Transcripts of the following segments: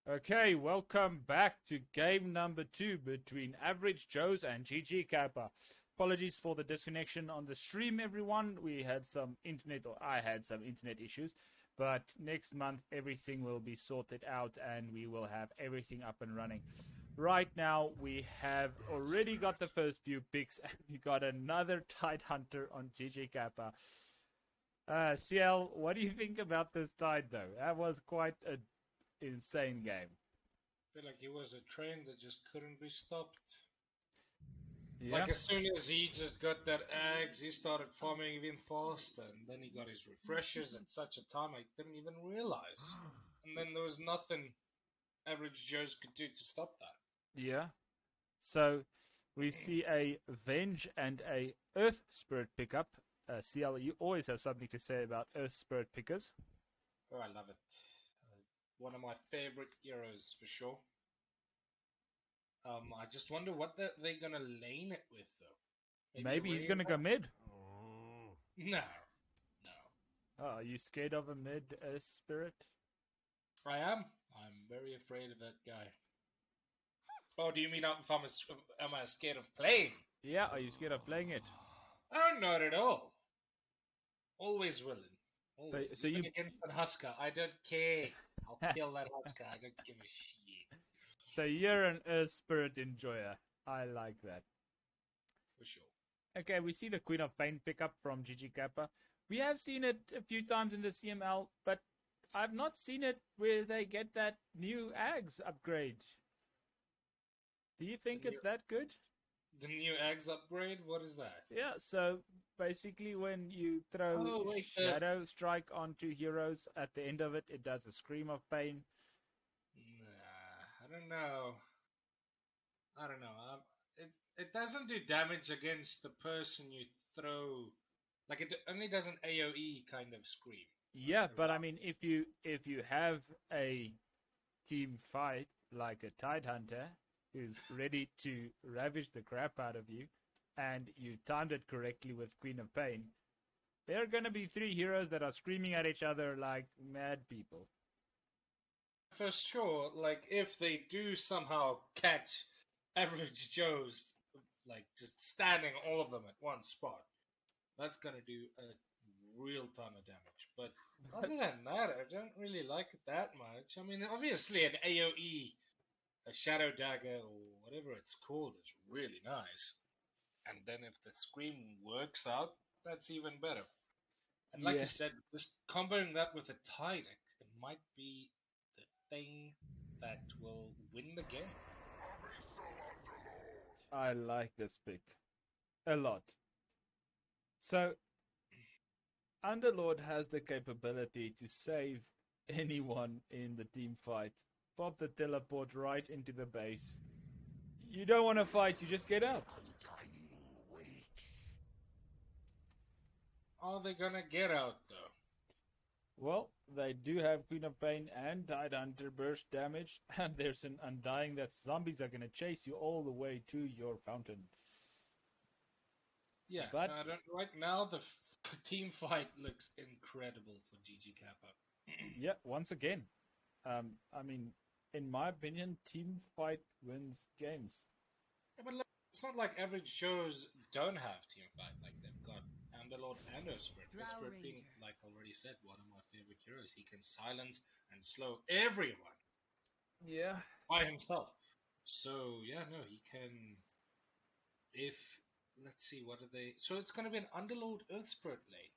Okay, welcome back to game number 2 between Average Joes and GGK. Apologies for the disconnection on the stream, everyone. We had some internet, or I had some internet issues, but next month everything will be sorted out and we will have everything up and running. Right now, we have already got the first few picks, and we got another Tide Hunter on GGK. CL, what do you think about this Tide, though? That was quite a insane game. Feel like he was a train that just couldn't be stopped. Yeah. Like as soon as he just got that eggs, he started farming even faster, and then he got his refreshers at such a time I didn't even realize. And then there was nothing average Joes could do to stop that. Yeah. So we see a Venge and a Earth Spirit pickup. CL, you always have something to say about Earth Spirit pickers. Oh, I love it. One of my favorite heroes for sure. I just wonder what they're gonna lane it with though. Maybe he's gonna go mid. No, no. Oh, are you scared of a mid Earth Spirit? I am. I'm very afraid of that guy. Oh, do you mean am I scared of playing? Yeah, are you scared of playing it? Oh, not at all. Always willing. Always. So Even you against that Husker, I don't care. I'll kill that Husker. I don't give a shit. So you're an Earth Spirit enjoyer. I like that. For sure. Okay, we see the Queen of Pain pickup from GG Kappa. We have seen it a few times in the CML, but I've not seen it where they get that new Ags upgrade. Do you think it's that good? The new eggs upgrade? What is that? Yeah, so basically when you throw Oh, wait, Shadow Strike onto heroes, at the end of it, it does a Scream of Pain. Nah, I don't know. I don't know. It doesn't do damage against the person you throw. Like it only does an AOE kind of scream. Yeah, but I mean, if you have a team fight like a Tide Hunter who's ready to ravage the crap out of you, and you timed it correctly with Queen of Pain, there are gonna be 3 heroes that are screaming at each other like mad people. For sure, like if they do somehow catch average Joes, like just standing all of them at one spot, that's gonna do a real ton of damage. But other than that, I don't really like it that much. I mean, obviously an AOE, a Shadow Dagger or whatever it's called, is really nice. And then if the Scream works out, that's even better. And like Yeah, you said, just comboing that with a Tide, it might be the thing that will win the game. I like this pick a lot. So, Underlord has the capability to save anyone in the team fight. Pop the teleport right into the base. You don't want to fight, you just get out. Are they gonna get out though? Well, they do have Queen of Pain and Tide Hunter burst damage, and there's an Undying that zombies are gonna chase you all the way to your fountain. Yeah, But right now the team fight looks incredible for GG Kappa. yeah, once again, I mean, in my opinion, team fight wins games. Yeah, but look, it's not like average Joes don't have team fight. Like they've got Underlord and Earthspirit. Earthspirit being, like already said, one of my favorite heroes. He can silence and slow everyone Yeah. by himself. So yeah, no, he can. If let's see, what are they? So it's gonna be an Underlord Earthspirit lane.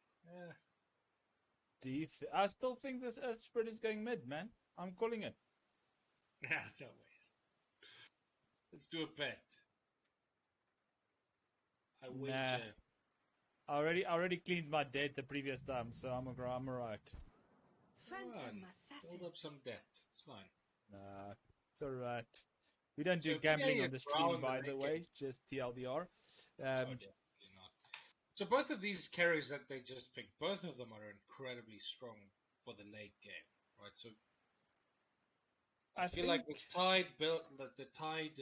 Yeah. I still think this Earth Spirit is going mid, man. I'm calling it. Yeah, no ways. Let's do a bet. I Nah. wager. I already cleaned my debt the previous time, so I'm alright. Build up some debt. It's fine. Nah, it's alright. We don't do So gambling PA on is the stream, brown, then by they the can. way. Just TLDR. Oh, definitely not. So both of these carries that they just picked, both of them are incredibly strong for the late game, right? So I feel like this Tide built that the Tide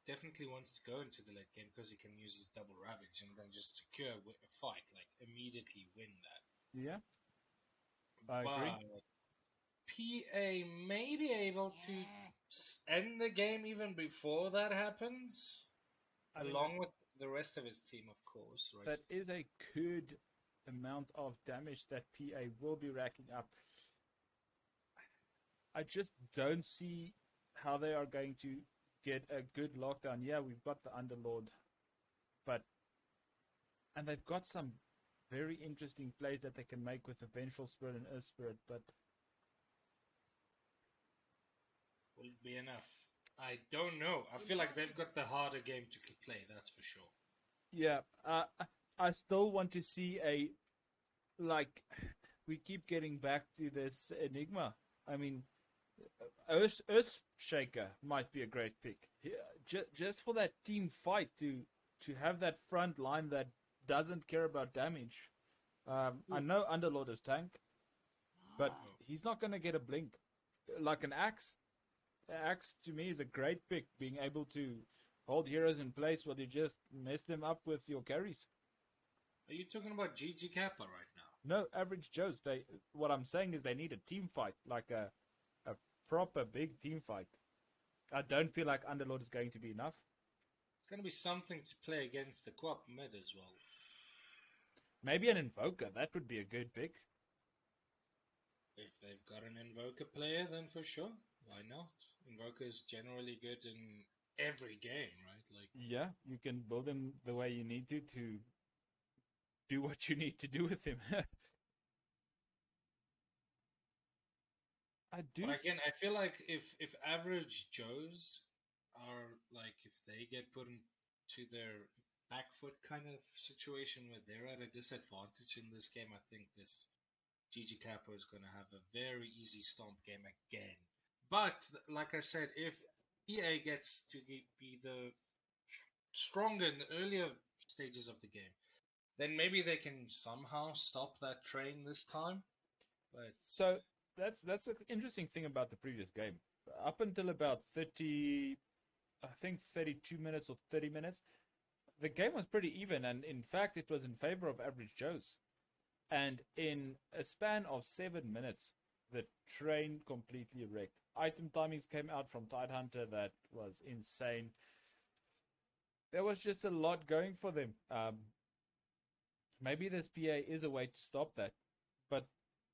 definitely wants to go into the late game because he can use his double ravage and then just secure a fight, like immediately win that. Yeah, I agree. But PA may be able to end the game even before that happens, I mean, along with the rest of his team, of course, right? that is a good amount of damage that PA will be racking up. I just don't see how they are going to get a good lockdown. Yeah, we've got the Underlord, but and they've got some very interesting plays that they can make with the Vengeful Spirit and Earth Spirit, but Will it be enough? I don't know. I feel like they've got the harder game to play, that's for sure. yeah, I still want to see a like we keep getting back to this Enigma. I mean, Earth Shaker might be a great pick. Just for that team fight to have that front line that doesn't care about damage. I know Underlord is tank, but he's not going to get a blink like an axe. Axe to me is a great pick, being able to hold heroes in place while you just mess them up with your carries. Are you talking about GG Kappa right now? No, average Joes. They what I'm saying is they need a team fight, like a proper big team fight. I don't feel like Underlord is going to be enough. It's going to be something to play against the Quap mid as well. Maybe an Invoker. That would be a good pick. If they've got an Invoker player, then for sure. Why not? Invoker is generally good in every game, right? Like, yeah, you can build him the way you need to do what you need to do with him. I do. But again, I feel like if average Joes are like if they get put into their back foot kind of situation where they're at a disadvantage in this game, I think this GG Capo is going to have a very easy stomp game again. But like I said, if EA gets to be the stronger in the earlier stages of the game, then maybe they can somehow stop that train this time. But So that's the interesting thing about the previous game. Up until about 30, I think 32 minutes or 30 minutes, the game was pretty even, and in fact, it was in favor of average Joes. And in a span of 7 minutes, the train completely wrecked. Item timings came out from Tidehunter that was insane. There was just a lot going for them. Maybe this PA is a way to stop that. But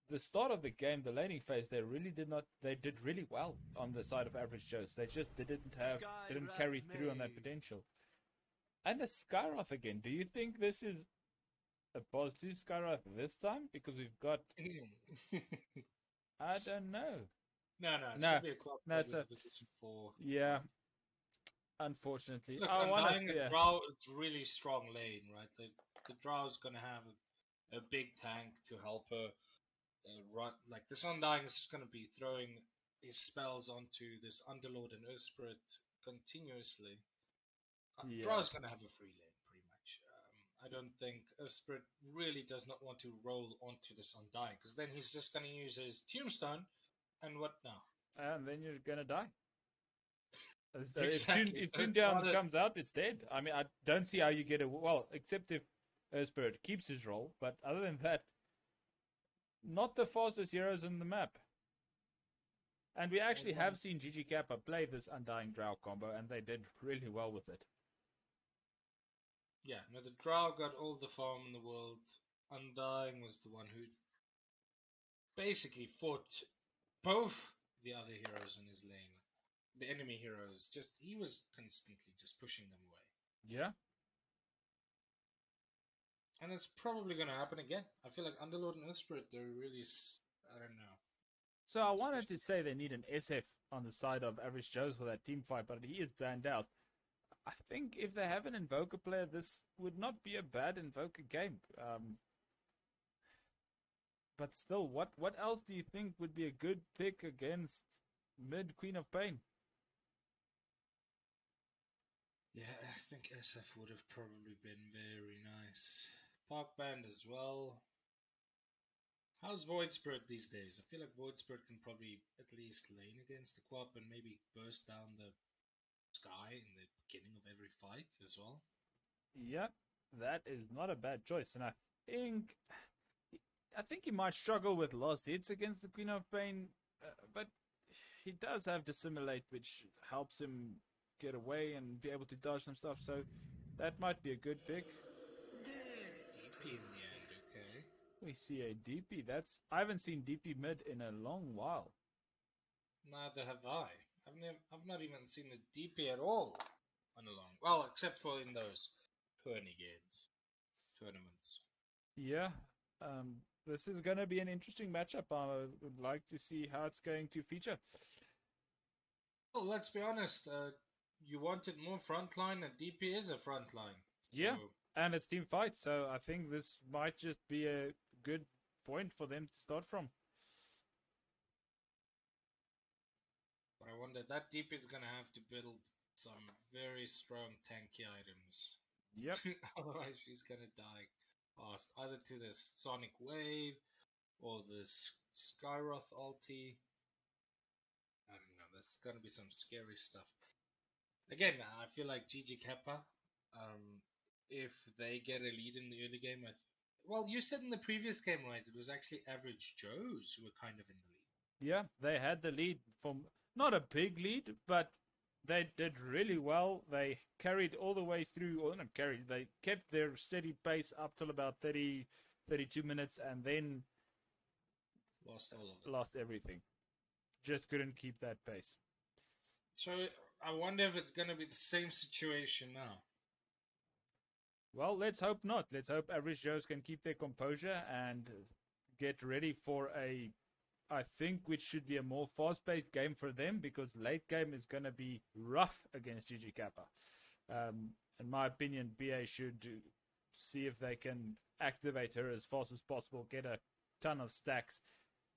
the start of the game, the laning phase, they really did not. They did really well on the side of average Joes. They just didn't carry through on that potential. And the Skyroth again. Do you think this is a positive Skyroth this time? Because we've got. I don't know. no, it No, should be a Quap no, it's with a. position 4. Yeah, unfortunately. Look, I want to Undying see. and Drow, it's really strong lane, right? The Drow's gonna have a big tank to help her run. Like this Undying is just gonna be throwing his spells onto this Underlord and Earth Spirit continuously. Yeah. Drow's gonna have a free lane, pretty much. I don't think Earth Spirit really does not want to roll onto this Undying, because then he's just gonna use his Tombstone, and what now? And then you're going to die. So Exactly. if So Toon it's Down not a comes out, it's dead. I mean, I don't see how you get it. Well, except if Spirit keeps his role. But other than that, not the fastest heroes in the map. And we actually have seen GG Kappa play this Undying Drow combo, and they did really well with it. Yeah, no, the Drow got all the farm in the world. Undying was the one who basically fought both the other heroes in his lane. The enemy heroes, just he was constantly just pushing them away. Yeah. And it's probably going to happen again. I feel like Underlord and Earthspirit, they're really, I don't know. So I wanted to say they need an SF on the side of Average Joe's for that team fight, but he is banned out. I think if they have an Invoker player, this would not be a bad Invoker game. But still, what else do you think would be a good pick against mid Queen of Pain? Yeah, I think SF would have probably been very nice. Park Band as well. How's Void Spirit these days? I feel like Void Spirit can probably at least lane against the Quap and maybe burst down the sky in the beginning of every fight as well. Yeah, that is not a bad choice, and I think he might struggle with lost hits against the Queen of Pain, but he does have dissimulate, which helps him get away and be able to dodge some stuff. So that might be a good pick. DP in the end, okay. We see a DP. I haven't seen DP mid in a long while. Neither have I. I've not even seen a DP at all on a long. Well, except for in those tournaments. Yeah. This is going to be an interesting matchup. I would like to see how it's going to feature. Well, let's be honest. You wanted more frontline, and DP is a frontline. So... Yeah, and it's team fight, so I think this might just be a good point for them to start from. But I wonder, that DP is gonna have to build some very strong tanky items. Yep. Otherwise, she's gonna die fast, either to the Sonic Wave or the Skyroth ulti. I don't know. There's gonna be some scary stuff. Again, I feel like GG Kappa. If they get a lead in the early game, well, you said in the previous game, right? It was actually Average Joes who were kind of in the lead. Yeah, they had the lead from not a big lead, but they did really well. They carried all the way through, or not carried, they kept their steady pace up till about 30, 32 minutes, and then lost all of it. Lost everything. Just couldn't keep that pace. So I wonder if it's going to be the same situation now. Well, let's hope not. Let's hope Average Joes can keep their composure and get ready for I think, which should be a more fast-paced game for them, because late game is going to be rough against GG Kappa. In my opinion, BA should see if they can activate her as fast as possible, get a ton of stacks,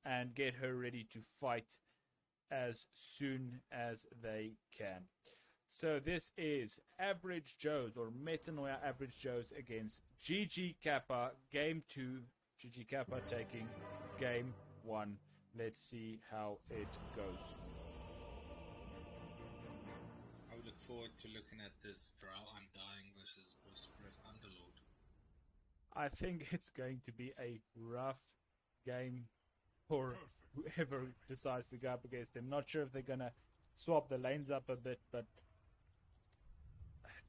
and get her ready to fight as soon as they can. So this is Average Joes, or Metanoia Average Joes, against GG Kappa, Game 2. GG Kappa taking Game 1. Let's see how it goes. I would look forward to looking at this Drow Undying versus Spirit Underlord. I think it's going to be a rough game for whoever decides to go up against them. Not sure if they're going to swap the lanes up a bit, but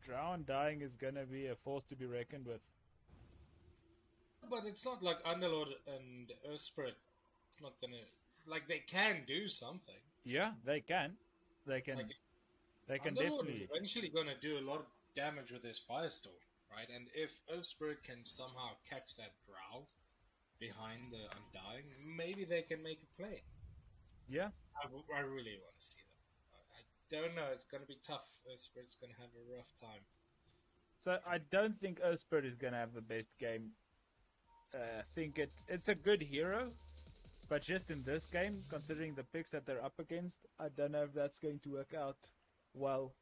Drow Undying is going to be a force to be reckoned with. But it's not like Underlord and Earth Spirit. It's not going to... Like, they can do something. Yeah, they can. They can. Like, they can Underlord definitely. is eventually going to do a lot of damage with his Firestorm, right? And if Earth Spirit can somehow catch that Drow behind the Undying, maybe they can make a play. Yeah. I really want to see that. I don't know. It's going to be tough. Earth Spirit's going to have a rough time. So I don't think Earth Spirit is going to have the best game. I think it's a good hero, but just in this game, considering the picks that they're up against, I don't know if that's going to work out well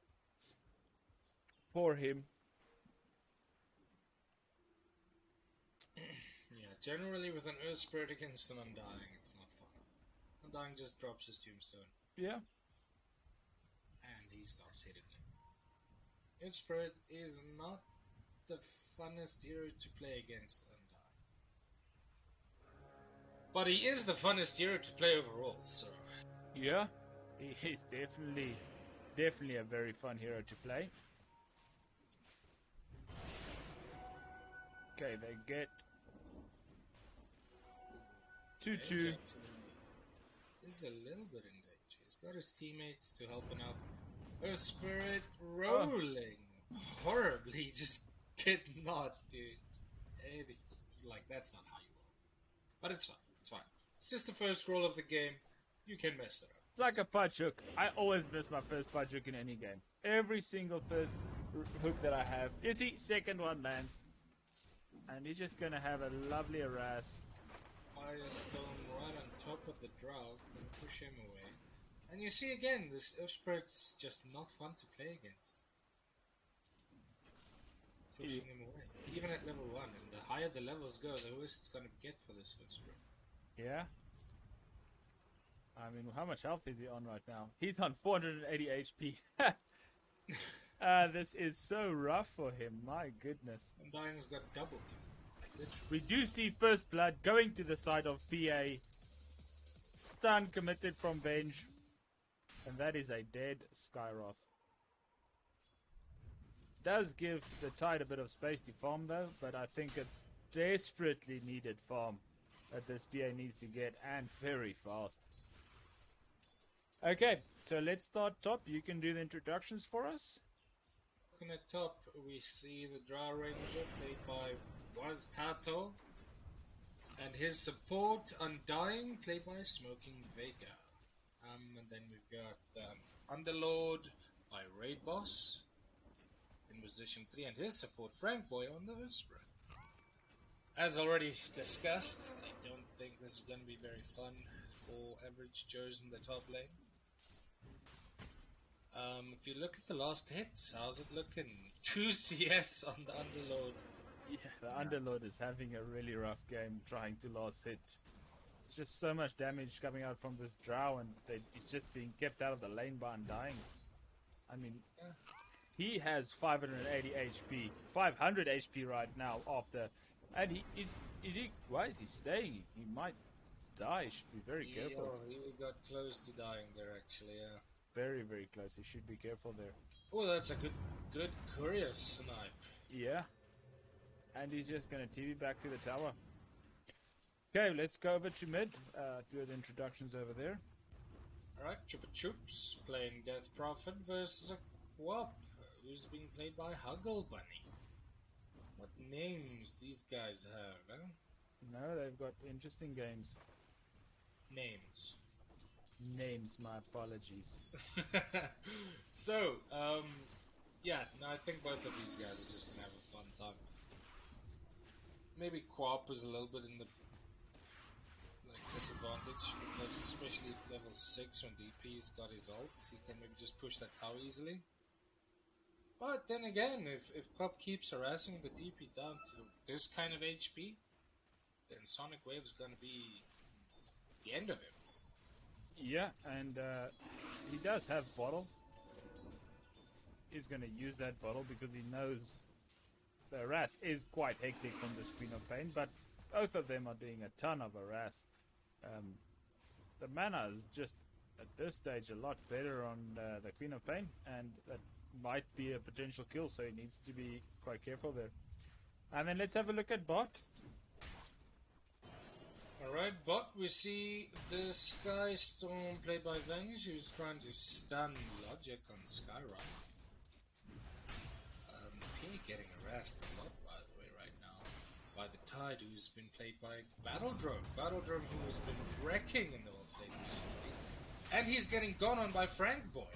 for him. Yeah, generally with an Earth Spirit against an Undying, it's not fun. Undying just drops his Tombstone. Yeah. And he starts hitting him. Earth Spirit is not the funnest hero to play against Undying. But he is the funnest hero to play overall, so... Yeah, he is definitely a very fun hero to play. Okay, they get 2-2. Okay, so he's a little bit in danger. He's got his teammates to help him out. Earth Spirit rolling horribly, just did not do anything. Like, that's not how you roll. But it's fine. It's fine. It's just the first roll of the game. You can mess it up. It's like a punch hook. I always miss my first punch hook in any game. Every single first hook that I have. You see, second one lands. And he's just going to have a lovely harass. Firestone right on top of the Drow. Gonna push him away. And you see again, this Earth Spirit's just not fun to play against. Pushing him away. Even at level 1. And the higher the levels go, the worse it's gonna get for this Earth Spirit. Yeah. I mean, how much health is he on right now? He's on 480 HP. This is so rough for him. My goodness. Undying's got double. We do see First Blood going to the side of PA. Stun committed from Venge. And that is a dead Skyroth. Does give the Tide a bit of space to farm though, but I think it's desperately needed farm that this PA needs to get, and very fast. Okay, so let's start top. You can do the introductions for us. Looking at top, we see the Drow Ranger played by Was Tato, and his support Undying played by Smoking Vega. And then we've got Underlord by Raid Boss in position 3, and his support Frank Boy on the Whisperer. As already discussed, I don't think this is going to be very fun for average Joes in the top lane. If you look at the last hits, how's it looking? 2 CS on the Underlord. Yeah, the Underlord is having a really rough game trying to last hit. There's just so much damage coming out from this Drow, and he's just being kept out of the lane by Undying. I mean, he has 580 HP, 500 HP right now after, and why is he staying? He might die. Should be very careful. He got close to dying there actually, yeah. Very, very close. He should be careful there. Oh, that's a good courier snipe. Yeah. And he's just going to TV back to the tower. Okay, let's go over to mid. Do the introductions over there. Alright, Chupa Chups playing Death Prophet versus a Quap, who's being played by Huggle Bunny. What names these guys have, huh? No, they've got interesting games. Names. Names, my apologies. So, yeah, no, I think both of these guys are just gonna have a fun time. Maybe Quap is a little bit in the disadvantage, because especially at level 6 when DP's got his ult, he can maybe just push that tower easily. But then again, if Quap keeps harassing the DP down to this kind of HP, then Sonic Wave is gonna be the end of him. Yeah, and he does have bottle. He's going to use that bottle because he knows the harass is quite hectic from the Queen of Pain, but both of them are doing a ton of harass. The mana is just, at this stage, a lot better on the Queen of Pain, and that might be a potential kill, so he needs to be quite careful there. And then let's have a look at bot. Alright, bot, we see the Sky Storm played by Venge, who's trying to stun Logic on Skyrock. PA getting harassed a lot, by the way, right now, by the Tide, who's been played by Battledrome. Battledrome, who has been wrecking in the offlane recently. And he's getting gone on by Frank Boy.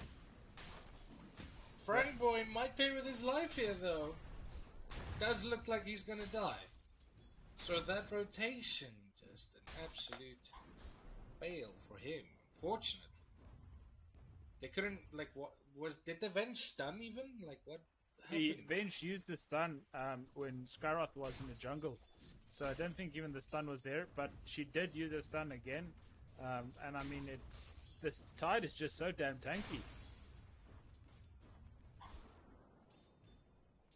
Frank Boy might pay with his life here, though. Does look like he's gonna die. So that rotation, just an absolute fail for him, unfortunately. They couldn't, like, did the Venge stun even? Like, what happened? The Venge used the stun when Skyroth was in the jungle, so I don't think even the stun was there, but she did use a stun again, and I mean, this Tide is just so damn tanky.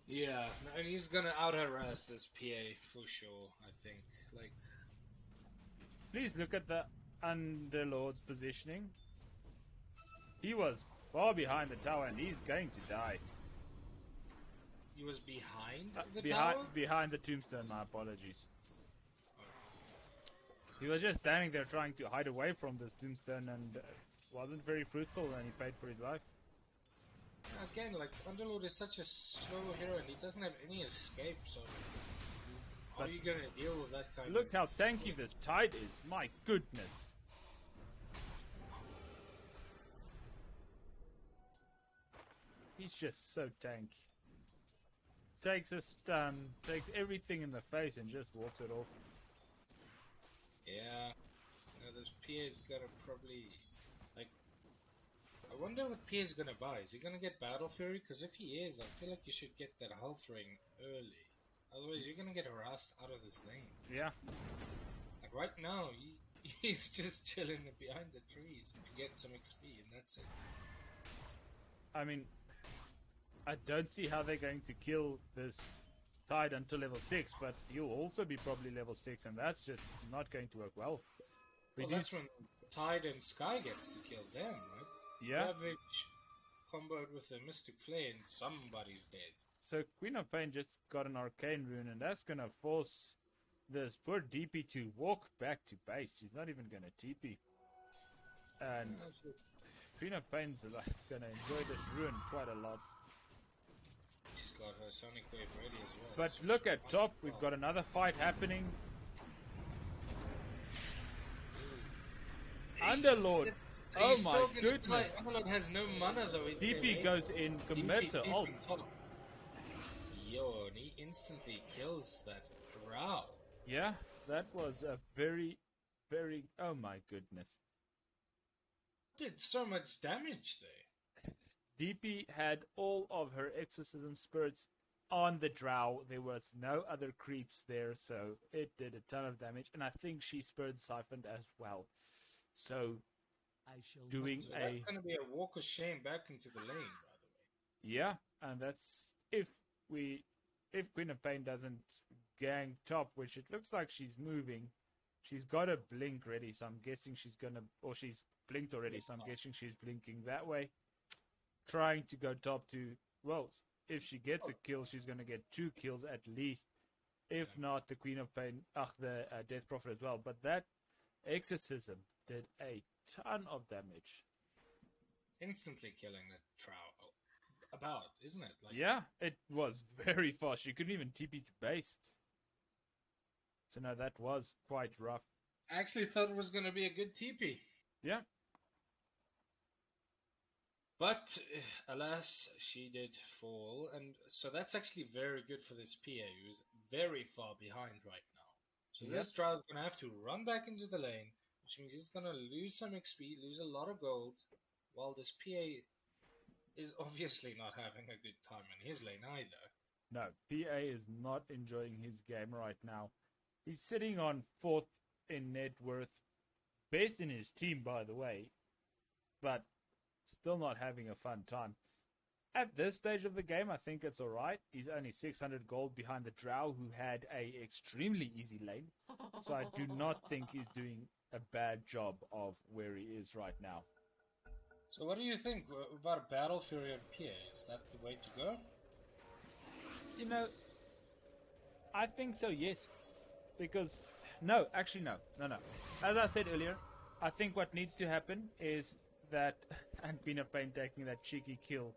Yeah, and he's gonna out-harass this PA for sure, I think. Like, please look at the Underlord's positioning. He was far behind the tower, and he's going to die. he was behind the tower? Behind the tombstone, my apologies. He was just standing there trying to hide away from this tombstone, and wasn't very fruitful, and he paid for his life. Again, like, Underlord is such a slow hero, and he doesn't have any escape, so how are you gonna deal with that kind Look of... how tanky this Tide is, my goodness. He's just so tanky. Takes a stun, takes everything in the face, and just walks it off. Yeah, this PA is gonna probably, like, I wonder what PA is gonna buy. Is he gonna get Battle Fury? Because if he is, I feel like you should get that health ring early. Otherwise, you're gonna get harassed out of this lane. Yeah. Like, right now, he's just chilling behind the trees to get some XP, and that's it. I mean, I don't see how they're going to kill this Tide until level 6, but he'll also be probably level 6, and that's just not going to work well. Well, that's when Tide and Sky gets to kill them, right? Yeah. Ravage comboed with a Mystic Flare and somebody's dead. So Queen of Pain just got an Arcane Rune, and that's gonna force this poor DP to walk back to base. She's not even gonna TP. And Queen of Pain's like gonna enjoy this rune quite a lot. She's got her Sonic Wave ready as well. But so look at top, we've got another fight happening. Underlord. Oh my goodness. Underlord has no mana though. DP goes in, commits her ult. Yo, and he instantly kills that drow. Yeah, that was a very, very... Oh my goodness. Did so much damage there. DP had all of her exorcism spirits on the drow. There was no other creeps there, so it did a ton of damage. And I think she spirit siphoned as well. So, doing so that's going to be a walk of shame back into the lane, by the way. Yeah, and that's if Queen of Pain doesn't gang top, which it looks like she's moving. She's got a blink ready, so I'm guessing she's gonna, or she's blinked already, so I'm guessing she's blinking that way. Trying to go top to, well, if she gets a kill, she's gonna get 2 kills at least. If not, the Queen of Pain, the Death Prophet as well. But that exorcism did a ton of damage. Instantly killing that trow. About, isn't it? Like, yeah, it was very fast. She couldn't even TP to base. So no, that was quite rough. I actually thought it was going to be a good TP. Yeah. But, alas, she did fall. And so that's actually very good for this PA, who's very far behind right now. So this drow is going to have to run back into the lane, which means he's going to lose some XP, lose a lot of gold, while this PA is obviously not having a good time in his lane either. No, PA is not enjoying his game right now. He's sitting on 4th in net worth. Best in his team, by the way. But still not having a fun time. At this stage of the game, I think it's alright. He's only 600 gold behind the drow, who had a extremely easy lane. So I do not think he's doing a bad job of where he is right now. So what do you think about a Battle Fury on PA? Is that the way to go? You know, I think so, yes. Because, no, actually no. As I said earlier, I think what needs to happen is that, and Queen of Pain taking that cheeky kill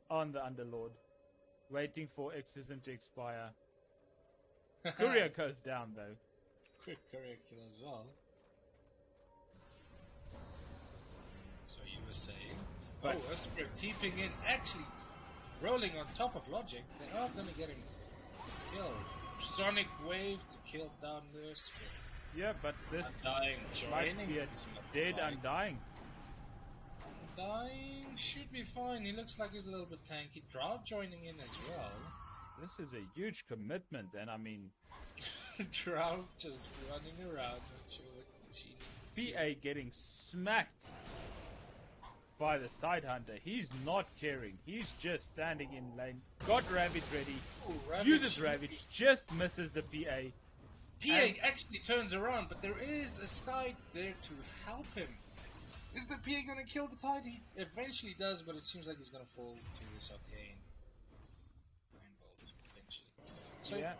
on the Underlord, waiting for Exorcism to expire. Courier goes down though. Quick courier kill as well. Saying, but Westbrook TPing in, actually rolling on top of Logic. They are going to get him killed. Sonic Wave to kill down this. Yeah, but this Undying might be a dead Undying. Undying should be fine. He looks like he's a little bit tanky. Drow joining in as well. This is a huge commitment, and I mean... Drow just running around, not sure what she needs to PA do. getting smacked by the Tidehunter. He's not caring. He's just standing in lane. Got Ravage ready. Ravage. Uses Ravage. Just misses the PA. PA actually turns around, but there is a Sky there to help him. Is the PA gonna kill the Tide? He eventually does, but it seems like he's gonna fall to this Arcane Bolt eventually. So, yeah.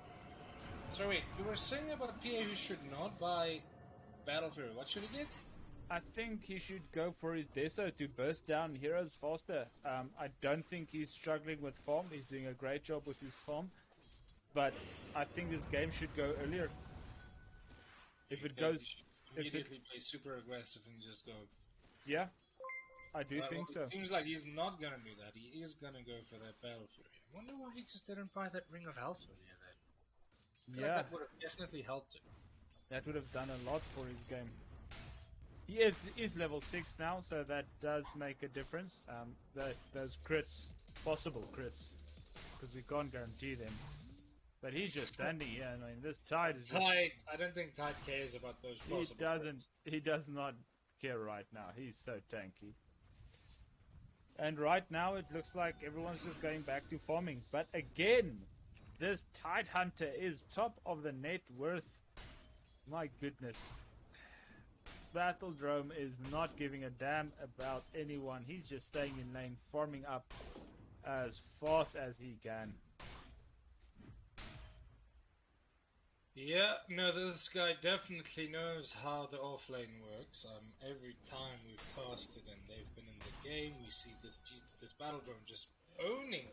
So wait, you were saying about PA who should not buy Battle Fury. What should he get? I think he should go for his Deso to burst down heroes faster. I don't think he's struggling with farm. He's doing a great job with his farm. But I think this game should go earlier. If it goes... Immediately play super aggressive and just go... Yeah, I do think so. It seems like he's not gonna do that. He is gonna go for that Battle Fury. I wonder why he just didn't buy that Ring of Health earlier then. Yeah. Like that would have definitely helped him. That would have done a lot for his game. He is level 6 now, so that does make a difference. Those crits, possible crits, because we can't guarantee them. But he's just standing here, and I mean, this Tide is just... Tide, I don't think Tide cares about those possible crits. He does not care right now. He's so tanky. And right now, it looks like everyone's just going back to farming. But again, this Tidehunter is top of the net worth. My goodness. Battledrome is not giving a damn about anyone. He's just staying in lane, farming up as fast as he can. Yeah, no, this guy definitely knows how the offlane works. Every time we've casted and they've been in the game, we see this Battledrome just owning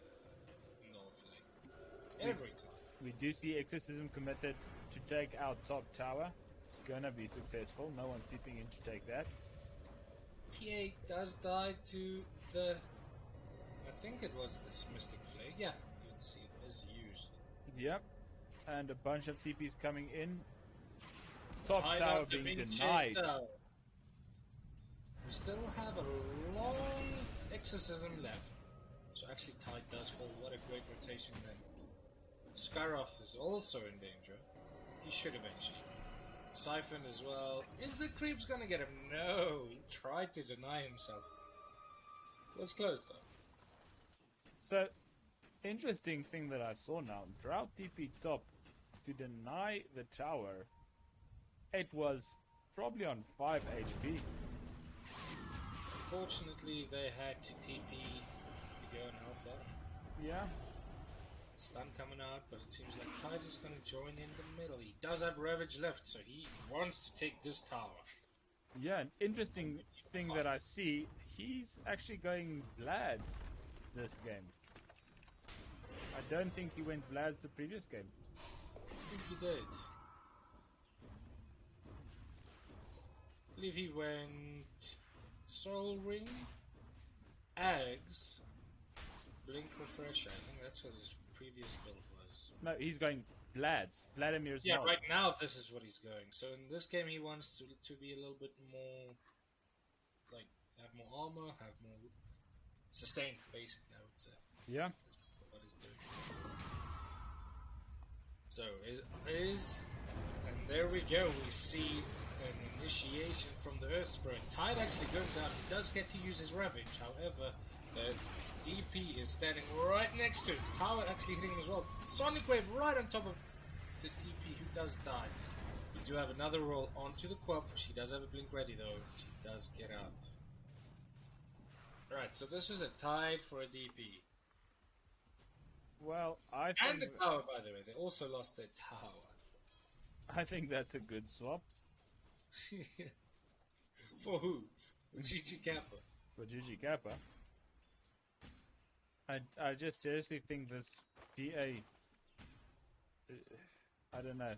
in the offlane. Every time. We do see Exorcism committed to take our top tower. It's gonna be successful. No one's tipping in to take that. PA does die to the... I think it was this Mystic Flare. Yeah, you can see it is used. Yep. And a bunch of TPs coming in. Top Tide tower after being chased denied. out. We still have a long Exorcism left. So actually Tide does hold. What a great rotation then. Skyroth is also in danger. He should eventually. Siphon as well. Is the creeps gonna get him? No, he tried to deny himself. It was close though. So, interesting thing that I saw now. Drought TP top to deny the tower. It was probably on 5 HP. Unfortunately, they had to TP to go and help out. Yeah. Stun coming out, but it seems like Tide is going to join in the middle. He does have Ravage left, so he wants to take this tower. Yeah, an interesting thing that I see, he's actually going Vlad's this game. I don't think he went Vlad's the previous game. I think he did. I believe he went Soul Ring, Ags, Blink Refresher. I think that's what his previous build was. No, he's going Vlad's. Vladimir's Yeah, not. right now this is what he's going. So in this game he wants to be a little bit more, like, have more armor, have more sustain, basically, I would say. Yeah. That's what he's doing. So, and there we go, we see an initiation from the Earth Spirit. Tide actually goes down, he does get to use his Ravage, however, the DP is standing right next to him. Tower actually hitting him as well. Sonic Wave right on top of the DP, who does die. We do have another roll onto the Quap. She does have a blink ready though. She does get out. Alright, so this was a tide for a DP. Well, I And the think tower, by the way. They also lost their tower. that's a good swap For who? For GG Kappa. for GG Kappa. I just seriously think this PA. I don't know.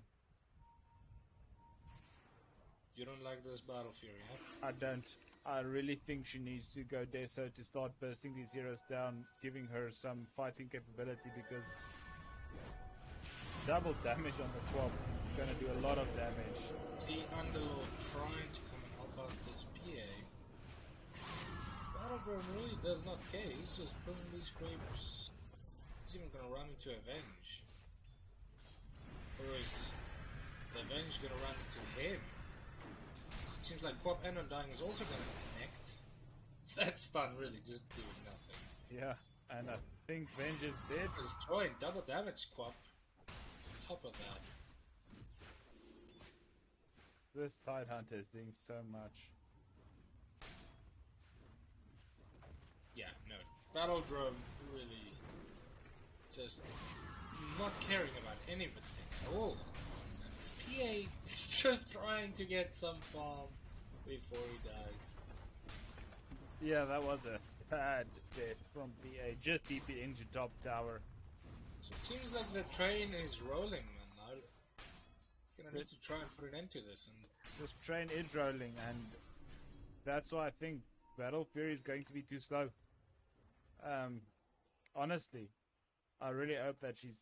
You don't like this Battle Fury, huh? I don't. I really think she needs to go Deso to start bursting these heroes down, giving her some fighting capability, because double damage on the swap is going to do a lot of damage. See Underlord trying to come and help out this PA. Battledrome really does not care. He's just pulling these creeps. He's even going to run into Avenge. Or is the Avenge going to run into him? It seems like Quap and Undying is also going to connect. That stun really just doing nothing. Yeah, and I think Venge is dead. Is joined, double damage Quap. Top of that. This side hunter is doing so much. Yeah, no. Battledrome really just not caring about anything at all. And it's PA just trying to get some farm before he dies. Yeah, that was a sad death from PA. Just DP into top tower. So it seems like the train is rolling, man. I'm gonna need to try and put an end to this. And This train is rolling, and that's why I think Battle Fury is going to be too slow. Honestly, I really hope that she's...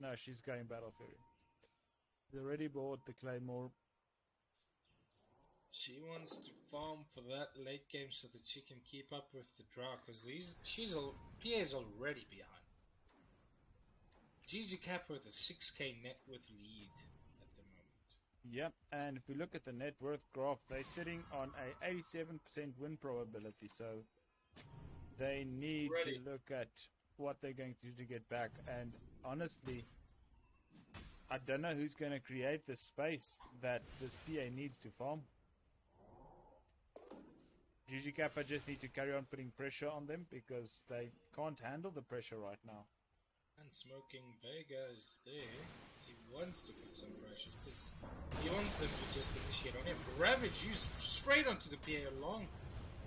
No, she's going Battle Fury. They already bought the Claymore. she wants to farm for that late game so that she can keep up with the draw. Because PA is already behind. GG Cap with a 6k net worth lead at the moment. Yep, and if we look at the net worth graph, they're sitting on a 87% win probability, so they need Ready. to look at what they're going to do to get back. And honestly, I don't know who's going to create the space that this PA needs to farm. GG Kappa just need to carry on putting pressure on them because they can't handle the pressure right now. And Smoking Vega is there. He wants to put some pressure because he wants them to just initiate on him. Ravage used straight onto the PA along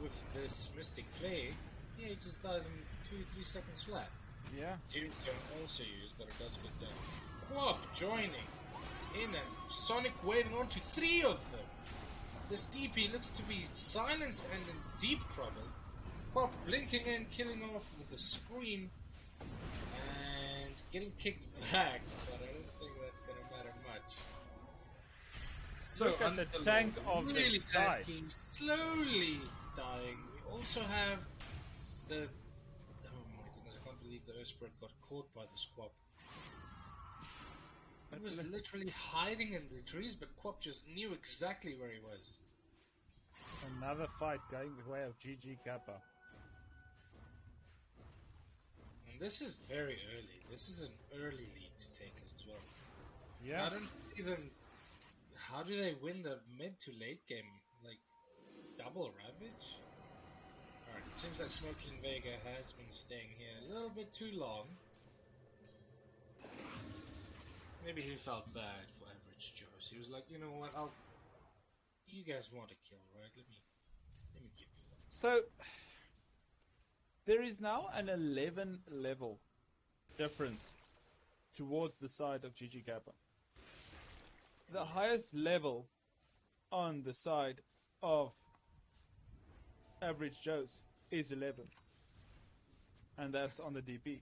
with this Mystic Flare. Yeah, he just dies in 2-3 seconds flat. Yeah. Tombstone also used, but it does good damage. Quap joining in and Sonic waving onto 3 of them. This DP looks to be silenced and in deep trouble. Quap blinking in, killing off with a scream. And getting kicked back, but I don't think that's gonna matter much. So Look at the tank of really this side. tanky, slowly dying. We also have the oh my goodness, I can't believe the Earthspread got caught by the Squab. He was literally hiding in the trees, but Quap just knew exactly where he was. Another fight going the way of GG Kappa. And this is very early. This is an early lead to take as well. Yeah. I don't see them. How do they win the mid to late game? Like double Ravage? Alright, it seems like Smoking Vega has been staying here a little bit too long. Maybe he felt bad for Average Joe's. He was like, you know what, you guys want a kill, right? Let me give you that. So there is now an 11 level difference towards the side of GG Kappa. The highest level on the side of Average Joe's is 11. And that's on the DP.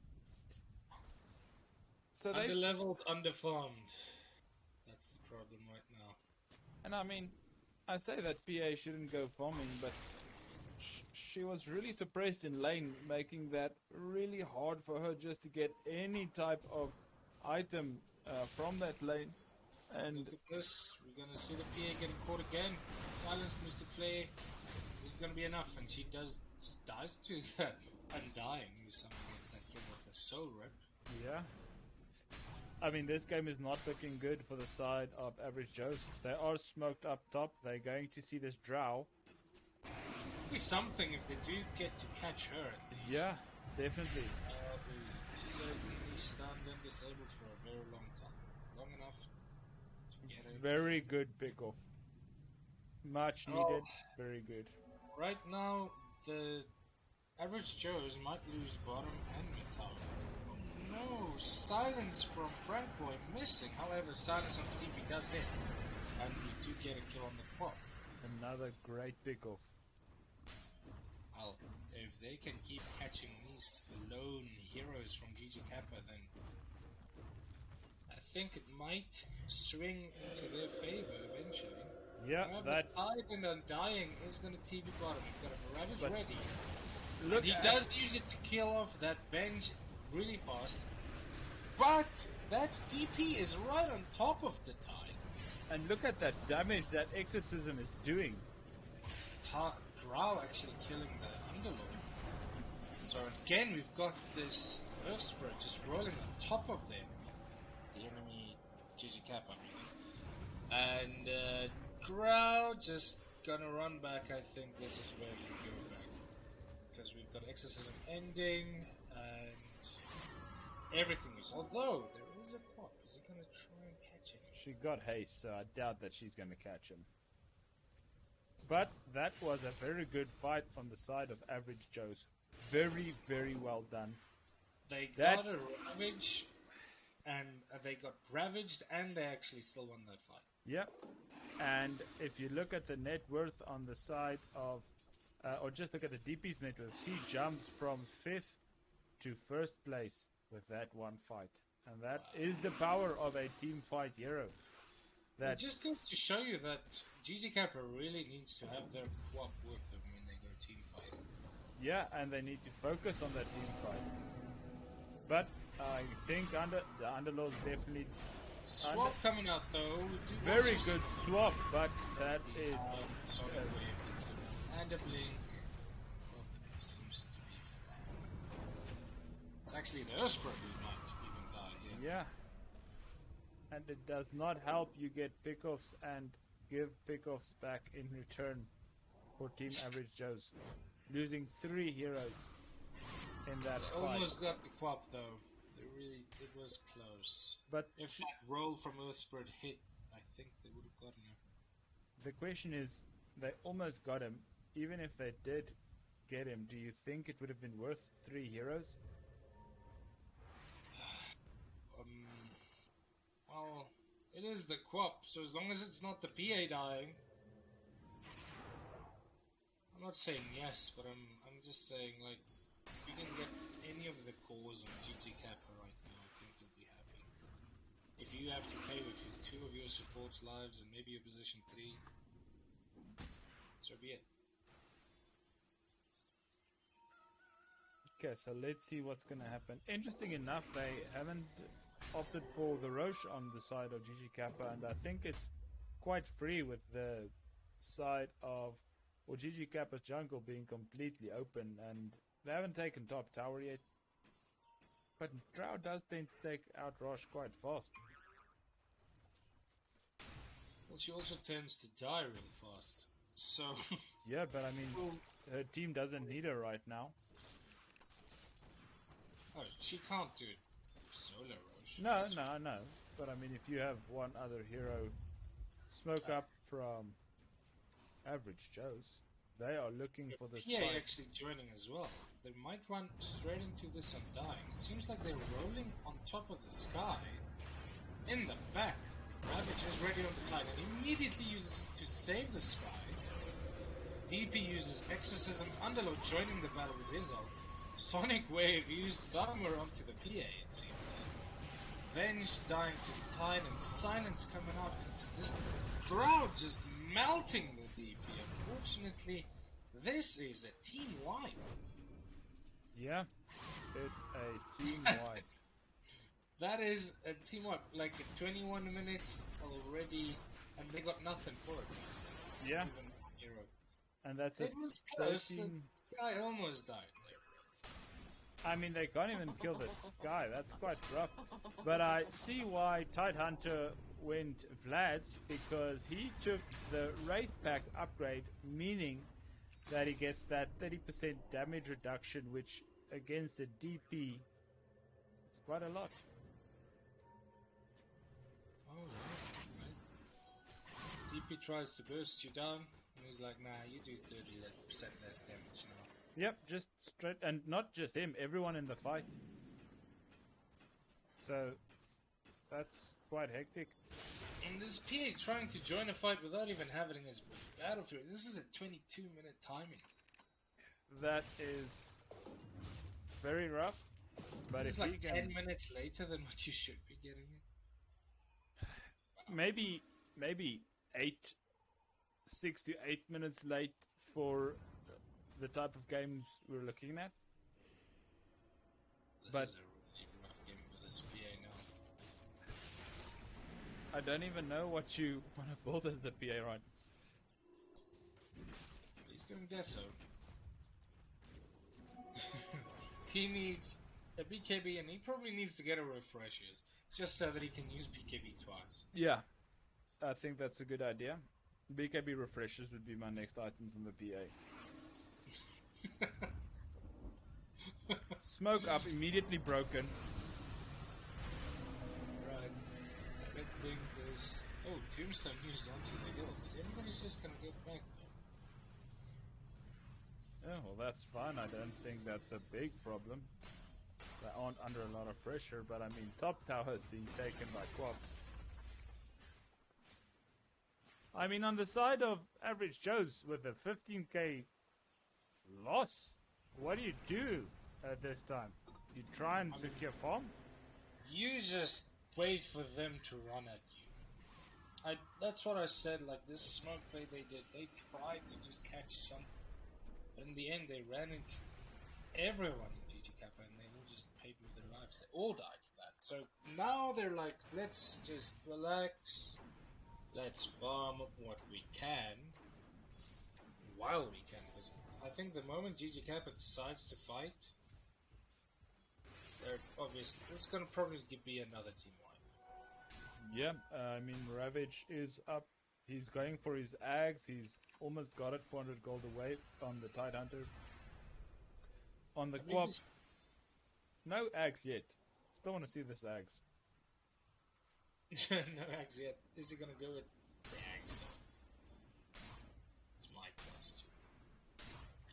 So Underleveled, underfarmed. That's the problem right now. And I mean, I say that PA shouldn't go farming, but she was really suppressed in lane, making that really hard for her just to get any type of item from that lane. And look at this, we're gonna see the PA getting caught again. Silenced Mr. Flare. This is gonna be enough, and she dies to the Undying, who somehow gets that kill with the Soul Rip. yeah. I mean, this game is not looking good for the side of Average Joe's. They are smoked up top. They're going to see this Drow. Be something if they do get to catch her at least. Yeah, definitely. Is certainly stunned and disabled for a very long time. Long enough to get her. Very good pick-off. Much needed. Very good. Right now, the Average Joe's might lose bottom and mid tower. Oh no! Silence from Frank Boy missing. However, silence on the TP does hit. And we do get a kill on the quad. Another great pick-off. Well, if they can keep catching these lone heroes from GG Kappa, then I think it might swing into their favor eventually. Yeah, However, that. Tide and Undying is going to TV bottom. He's got a Ravage But ready. look And he does use it to kill off that Venge really fast. But that DP is right on top of the Tide. And look at that damage that Exorcism is doing. Drow actually killing the Underlord. So again, we've got this Earthspread just rolling on top of the enemy GG Kappa, and Drow just gonna run back. I think this is where you go back, because we've got Exorcism ending and everything is. Although there is a pop, is he gonna try and catch him? She got haste, so I doubt that she's gonna catch him. But that was a very good fight on the side of Average Joe's. Very, very well done. They got a Ravage, and they got ravaged, and they actually still won that fight. Yep. And if you look at the net worth on the side of, or just look at the DP's net worth, she jumped from 5th to 1st place with that one fight. And that is the power of a team fight hero. That it just goes to show you that GG Kappa really needs to have their co-op with them when they go team fight. Yeah, and they need to focus on that team fight. But I think the Underlord's definitely... Swap coming out though. Very good swap, but that is... Sonic wave to kill. And a blink. Seems to be fine. It's actually the Earthspread who might even die here. Yeah. And it does not help you get pickoffs and give pickoffs back in return. for Team Average Joe's, losing 3 heroes in that They fight. almost got the quap though. It was close. But If that roll from Earthspirit hit, I think they would have gotten him. the question is, they almost got him. Even if they did get him, do you think it would have been worth 3 heroes? Well, it is the quap, so as long as it's not the PA dying, I'm not saying yes, but I'm just saying, like, if you can get any of the cores on GT Kappa right now, I think you'll be happy. If you have to pay with 2 of your support's lives and maybe your position 3, so be it. Okay, so let's see what's going to happen. Interesting enough, they haven't opted for the Roche on the side of GG Kappa, and I think it's quite free with the side of GG Kappa's jungle being completely open, and they haven't taken top tower yet. But Drow does tend to take out Roche quite fast. Well, she also tends to die real fast, so... Yeah, but I mean, her team doesn't need her right now. Oh, she can't do it solo, Roche. No. But I mean, if you have one other hero smoke up from Average Joe's, they are looking for this PA fight. actually joining as well. They might run straight into this undying. It seems like they're rolling on top of the sky. In the back, Ravage is ready on the Titan. Immediately uses to save the sky. DP uses Exorcism. Underlord joining the battle with his ult. Sonic Wave used somewhere onto the PA, it seems like. Venge dying to the Tide and Silence coming out. And this Drought just melting the DP. Unfortunately, this is a team wipe. Yeah, it's a team wipe. That is a team wipe. Like 21 minutes already, and they got nothing for it. Yeah. Even hero. And that's It was close. 13... The guy almost died there. I mean, they can't even kill the sky. That's quite rough. But I see why Tidehunter went Vlad's, because he took the Wraith Pack upgrade, meaning that he gets that 30% damage reduction, which against a DP is quite a lot. Oh yeah, right. DP tries to burst you down, and he's like, nah, you do 30% less damage now. Yep, just straight, and not just him, everyone in the fight. So, that's quite hectic. And this PA trying to join a fight without even having his battlefield. This is a 22-minute timing. That is very rough. But This is if like he can... 10 minutes later than what you should be getting it. Wow. Maybe 6 to 8 minutes late for the type of games we're looking at. This is a really rough game for this PA now. I don't even know what you want to build as the PA right. He's going Deso. He needs a BKB, and he probably needs to get a refreshers just so that he can use BKB twice. Yeah, I think that's a good idea. BKB refreshers would be my next items on the PA. Smoke up, immediately broken. Right. I don't think there's... Oh, Tombstone used onto the hill, but everybody's just gonna get back though. Oh, well, that's fine. I don't think that's a big problem. They aren't under a lot of pressure, but I mean, top tower is being taken by Quap. I mean, on the side of Average Joe's with a 15k loss, what do you do at this time? You try and secure farm? You just wait for them to run at you. That's what I said, like this smoke play they did, they tried to just catch something. But in the end they ran into everyone in GG Kappa and they all just paid with their lives. They all died for that. So now they're like, let's just relax. Let's farm up what we can while we can, because I think the moment GG Kappa decides to fight, they're obviously it's gonna probably be another team wipe. Yeah, I mean, Ravage is up He's going for his axe. He's almost got it, 400 gold away on the Tide Hunter. On the Quap, no axe yet. Still want to see this axe. No axe yet. Is he gonna go with the axe? That's my question.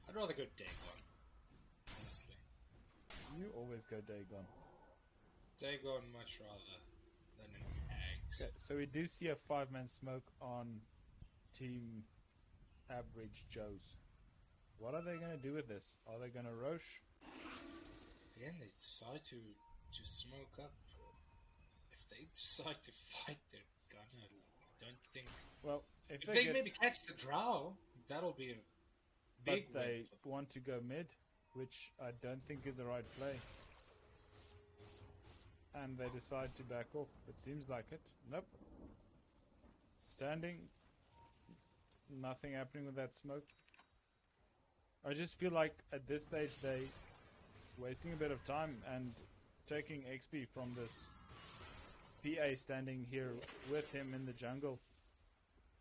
I'd rather go Dagon, honestly. You always go Dagon. Dagon much rather than an axe. Okay, so we do see a 5-man smoke on Team Average Joe's. What are they going to do with this? Are they going to Roche? Again, they decide to smoke up. If they decide to fight, they're gonna. I don't think. Well, if they maybe catch the drow, that'll be a big but they want to go mid, which I don't think is the right play. And they decide to back off. It seems like it. Nope. Standing. Nothing happening with that smoke. I just feel like at this stage they wasting a bit of time and taking XP from this PA standing here with him in the jungle.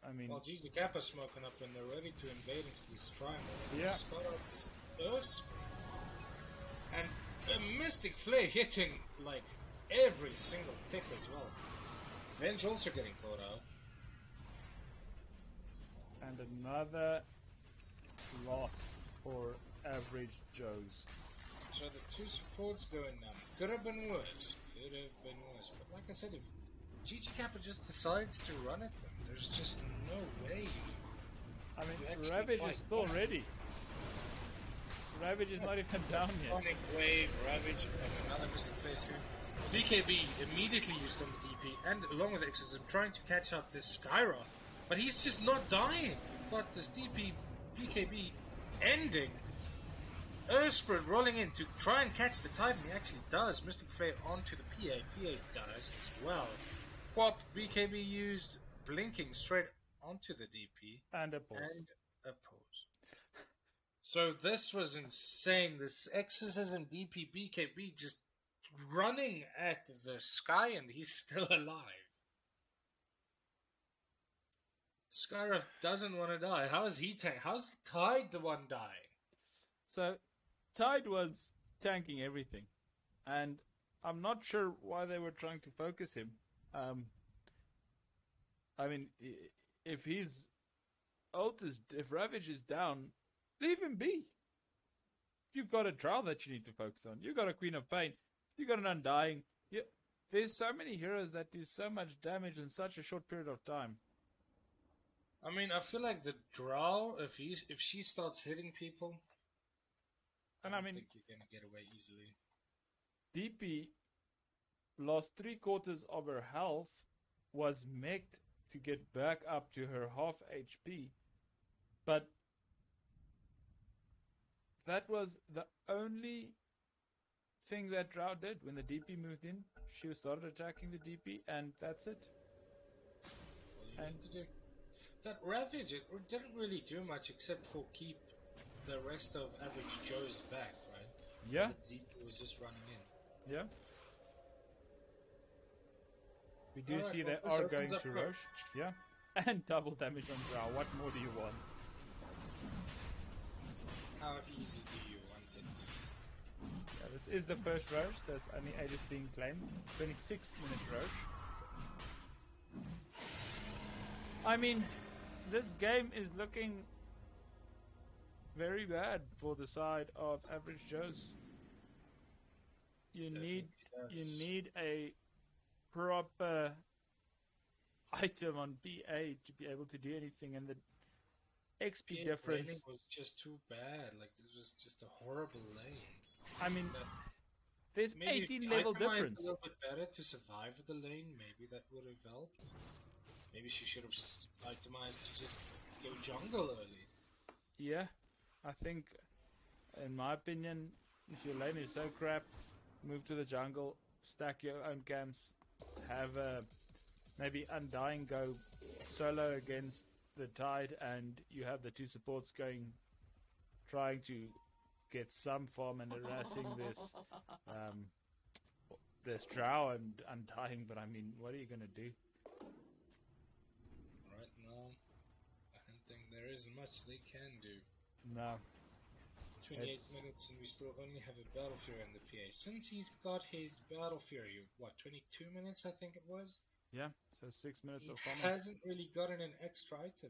I mean, well, GGK is smoking up and they're ready to invade into this triangle. Yeah. Start up this Earth and a Mystic Flare hitting like every single tick as well. Venge also getting caught out. And another loss for Average Joe's. So the two supports going down. Could have been worse. Could have been worse. But like I said, if GGK just decides to run at them, there's just no way. I mean, Ravage is still ready. Ravage is not even down yet. Sonic Wave, Ravage, and another Mystic Flare soon. BKB immediately used on the DP, and along with Exorcism, trying to catch out this Skyroth. But he's just not dying. We've got this DP, BKB ending. Earthspirit rolling in to try and catch the Titan. He actually does. Mystic Flare onto the PA. PA does as well. Quap, BKB used, blinking straight onto the DP. And a pause. And a pause. So this was insane. This Exorcism DP BKB just running at the sky and he's still alive. Skyroth doesn't want to die. How is he how's the Tide the one dying? So, Tide was tanking everything. And I'm not sure why they were trying to focus him. I mean, if his ult is, if Ravage is down, leave him be. You've got a Drow that you need to focus on. You've got a Queen of Pain. You've got an Undying. There's so many heroes that do so much damage in such a short period of time. I mean, I feel like the Drow, if she starts hitting people, and I think you're gonna get away easily. DP lost 3/4 of her health, was mech'd to get back up to her half HP, but that was the only thing that Drow did. When the DP moved in, she started attacking the DP, and that's it. And to do that Ravage, it didn't really do much except for keep the rest of Average Joe's back, right? Yeah. The DP was just running in. Yeah. We do see they are going to Roche. Yeah. And double damage on Drow. What more do you want? How easy do you want it? Yeah, this is the first Roche. There's only 8 is being claimed. 26-minute Roche. I mean, this game is looking very bad for the side of Average Joe's. You need a proper item on BA to be able to do anything, and the XP difference was just too bad. Like, this was just a horrible lane. I mean, there's 18 level difference. A little bit better to survive the lane. Maybe that would have helped. Maybe she should have itemized to just go jungle early. Yeah, I think, in my opinion, if your lane is so crap, move to the jungle, stack your own camps, have maybe Undying go solo against the Tide, and you have the two supports going, trying to get some farm and harassing this Drow and Undying. But I mean, what are you gonna do? Right now, isn't much they can do. No. 28 minutes and we still only have a Battle Fury in the PA. Since he's got his Battle Fury, what, 22 minutes I think it was? Yeah, so 6 minutes He of farming. hasn't really gotten an extra item.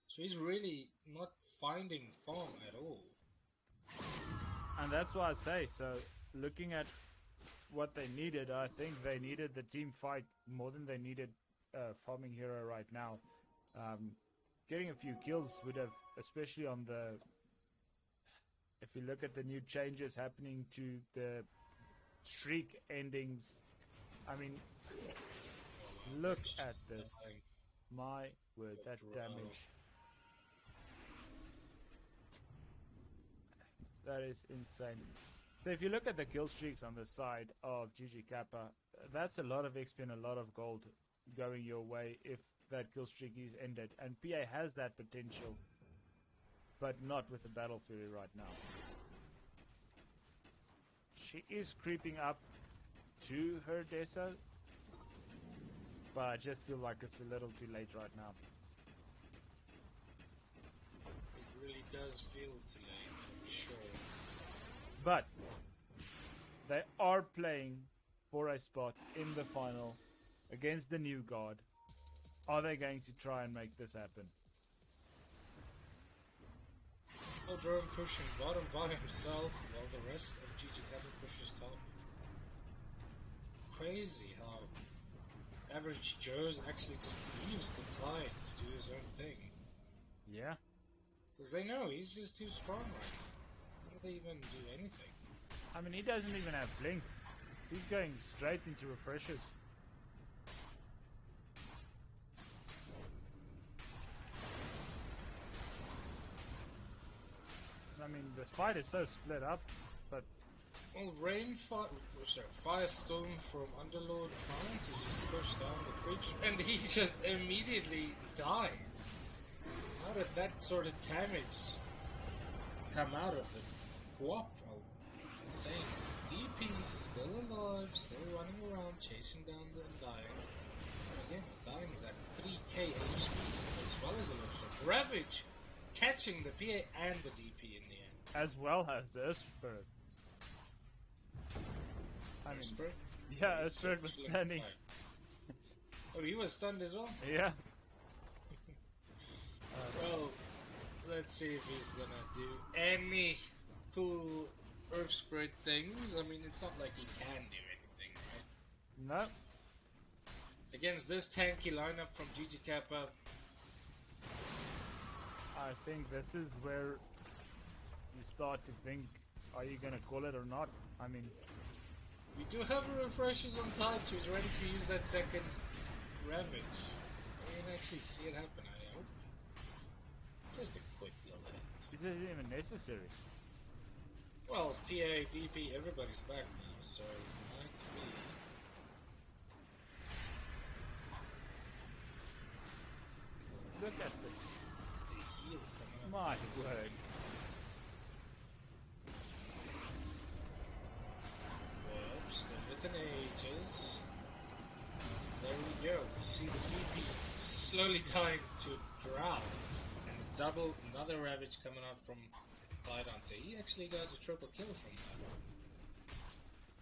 So he's really not finding farm at all. And that's why I say, so looking at what they needed, I think they needed the team fight more than they needed farming hero right now. Getting a few kills would have, especially on the, if you look at the new changes happening to the streak endings, I mean, look at this. Dying. My word, that damage. That is insane. So if you look at the kill streaks on the side of GG Kappa, that's a lot of XP and a lot of gold going your way if that kill streak is ended. And PA has that potential, but not with the Battle Fury right now. She is creeping up to her Deso, but I just feel like it's a little too late right now. It really does feel too late, I'm sure. But they are playing for a spot in the final against the new god. Are they going to try and make this happen? Well, Drone pushing bottom by himself while the rest of GG Kappa pushes top. Crazy how Average Joe's actually just leaves the tide to do his own thing. Yeah. Because they know he's just too strong right now. How do they even do anything? I mean, he doesn't even have blink. He's going straight into refreshers. I mean, the fight is so split up, but... Well, Firestorm from Underlord trying to just push down the breach, and he just immediately dies. How did that sort of damage come out of the co-op? Oh, insane. DP still alive, still running around, chasing down the Undying. And again, Undying is at 3k HP, as well as a lot of Ravage, catching the PA and the DP in the end. As well as the Spirit. I mean, Spirit? yeah, Spirit was standing. Oh, he was stunned as well? Yeah. Well, let's see if he's gonna do any cool Earth Spirit things. I mean, it's not like he can do anything, right? No. Against this tanky lineup from GG Kappa, I think this is where you start to think, are you gonna call it or not? I mean, we do have refreshers on tide, so he's ready to use that second Ravage. We can actually see it happen, I hope. Just a quick little hit. is it even necessary? Well, PA, DP, everybody's back now, so might be. Look at the Heal coming up. my word. Well, still within ages. There we go. We see the DP slowly dying to drown. And another Ravage coming out from Tidehunter. He actually got a triple kill from that.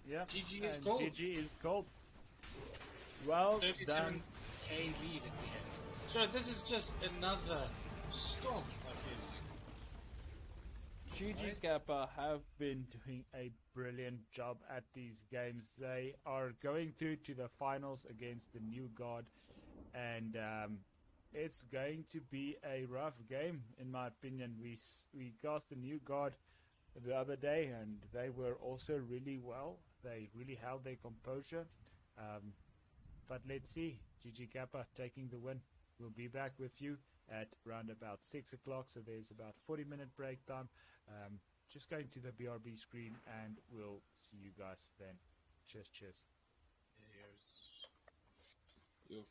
Yeah. GG is and cold. GG is cold. Well done. 37k lead at the end. So this is just another stomp, I feel like. GG Kappa have been doing a brilliant job at these games. They are going through to the finals against the new god, and it's going to be a rough game, in my opinion. We cast the new god the other day, and they were also really well. They really held their composure. But let's see, GG Kappa taking the win. We'll be back with you at around about 6 o'clock, so there's about 40-minute break time. Just going to the BRB screen, and we'll see you guys then. Cheers, cheers. Here's you.